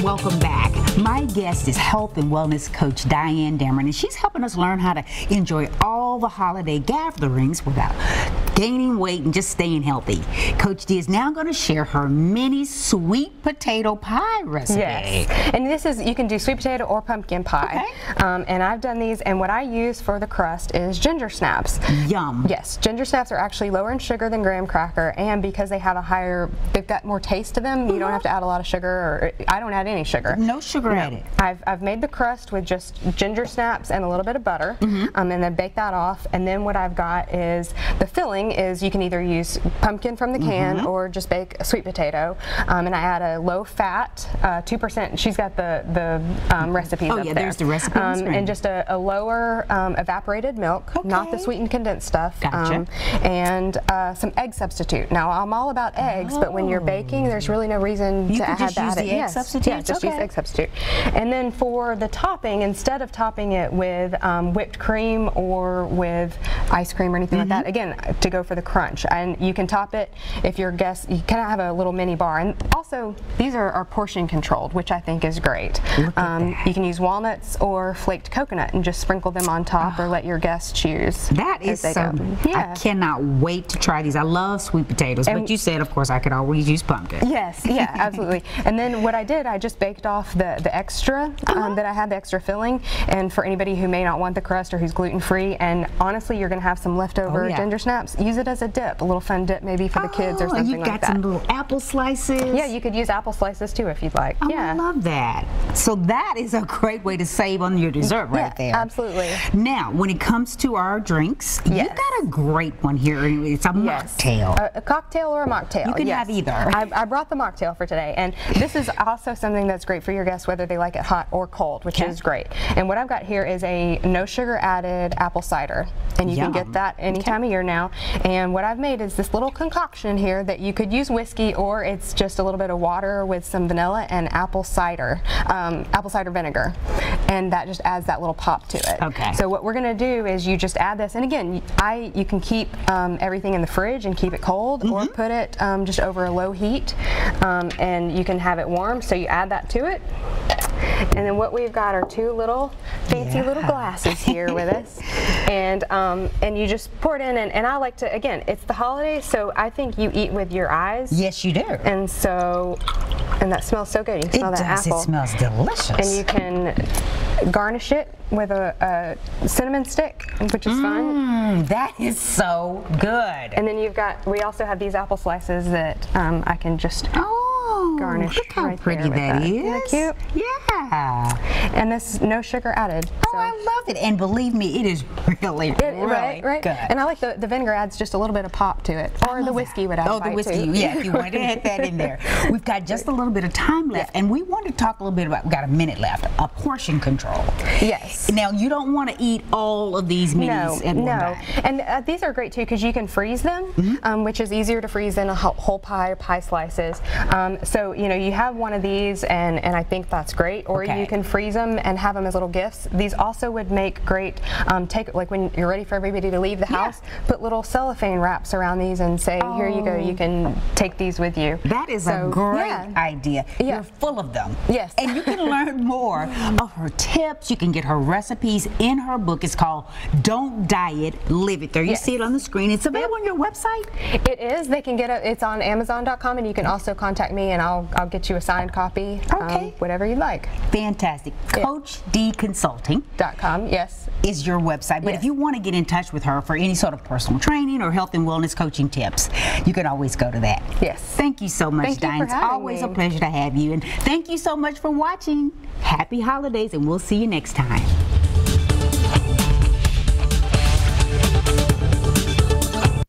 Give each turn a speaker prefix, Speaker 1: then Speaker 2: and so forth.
Speaker 1: Welcome back. My guest is health and wellness coach Dyan Damron, and she's helping us learn how to enjoy all the holiday gatherings without gaining weight and just staying healthy. Coach D is now going to share her mini sweet potato pie recipe.
Speaker 2: Yes, and this is, you can do sweet potato or pumpkin pie. Okay. And I've done these, and what I use for the crust is ginger snaps.
Speaker 1: Yum.
Speaker 2: Yes, ginger snaps are actually lower in sugar than graham cracker, and because they have a higher, they've got more taste to them, you don't have to add a lot of sugar, or I don't add any sugar.
Speaker 1: No sugar added.
Speaker 2: I've made the crust with just ginger snaps and a little bit of butter, and then bake that off, and then what I've got is the filling is you can either use pumpkin from the can or just bake a sweet potato, and I add a low fat, 2%, she's got the recipes up there.
Speaker 1: There's the recipe on the screen.
Speaker 2: And just a lower evaporated milk, not the sweetened condensed stuff, and some egg substitute. Now I'm all about eggs, but when you're baking there's really no reason to add that.
Speaker 1: You can just use the egg substitute?
Speaker 2: Yeah, just use egg substitute. And then for the topping, instead of topping it with whipped cream or with ice cream or anything like that, again, to go for the crunch. And you can top it if your guests, you kind of have a little mini bar. And also, these are portion controlled, which I think is great. You can use walnuts or flaked coconut and just sprinkle them on top, or let your guests choose.
Speaker 1: That is so, I cannot wait to try these. I love sweet potatoes, but you said, of course, I could always use pumpkin.
Speaker 2: Yes, yeah, absolutely. And then what I did, I just baked off the extra that I had, the extra filling, and for anybody who may not want the crust or who's gluten-free, and honestly you're going to have some leftover ginger snaps, use it as a dip, a little fun dip maybe for the kids or something like that.
Speaker 1: You've got some little apple slices.
Speaker 2: Yeah, you could use apple slices too if you'd like.
Speaker 1: Oh, I love that. So that is a great way to save on your dessert right there.
Speaker 2: Absolutely.
Speaker 1: Now, when it comes to our drinks, you've got a great one here. It's a mocktail.
Speaker 2: A cocktail or a mocktail.
Speaker 1: You can have either.
Speaker 2: I brought the mocktail for today, and this is also something that's great for your guests, whether they like it hot or cold, which is great. And what I've got here is a no sugar added apple cider, and you can get that any time of year now. And what I've made is this little concoction here that you could use whiskey, or it's just a little bit of water with some vanilla and apple cider vinegar, and that just adds that little pop to it. Okay. So what we're going to do is you just add this, and again, you can keep everything in the fridge and keep it cold, or put it just over a low heat, and you can have it warm. So you add that to it. And then what we've got are two little fancy little glasses here with us, and you just pour it in, and I like to, again, it's the holidays, so I think you eat with your eyes.
Speaker 1: Yes, you do.
Speaker 2: And so, and that smells so good. You can smell that apple.
Speaker 1: It smells delicious.
Speaker 2: And you can garnish it with a cinnamon stick, which is fun.
Speaker 1: That is so good.
Speaker 2: And then we also have these apple slices that I can just garnish.
Speaker 1: Look how pretty
Speaker 2: that
Speaker 1: that is.
Speaker 2: Isn't that cute?
Speaker 1: Yeah.
Speaker 2: And this no sugar added.
Speaker 1: Oh, I love it. And believe me, it is really good.
Speaker 2: And I like the vinegar adds just a little bit of pop to it. Or the whiskey would add a bite
Speaker 1: the whiskey,
Speaker 2: too.
Speaker 1: yeah, if you want to add that in there. We've got just a little bit of time left, and we want to talk a little bit about, we've got a minute left, portion control.
Speaker 2: Yes.
Speaker 1: Now, you don't want to eat all of these minis at one time.
Speaker 2: And these are great too, because you can freeze them, which is easier to freeze than a whole pie or pie slices. So, you know, you have one of these, and I think that's great. Or you can freeze them and have them as little gifts. These also would make great, like when you're ready for everybody to leave the house, put little cellophane wraps around these and say, here you go, you can take these with you.
Speaker 1: That is a great idea. You're full of them.
Speaker 2: Yes.
Speaker 1: And you can learn more of her tips. You can get her recipes in her book. It's called Don't Diet, Live It. There you see it on the screen. It's available on your website?
Speaker 2: It is. They can get it. It's on Amazon.com, and you can also contact me, and I'll get you a signed copy. Whatever you'd like.
Speaker 1: Fantastic. CoachDConsulting.com.
Speaker 2: Yes.
Speaker 1: Is your website. But if you want to get in touch with her for any sort of personal training or health and wellness coaching tips, you can always go to that.
Speaker 2: Yes.
Speaker 1: Thank you so much, Dyan. It's always a pleasure to have you. And thank you so much for watching. Happy holidays, and we'll see you next time.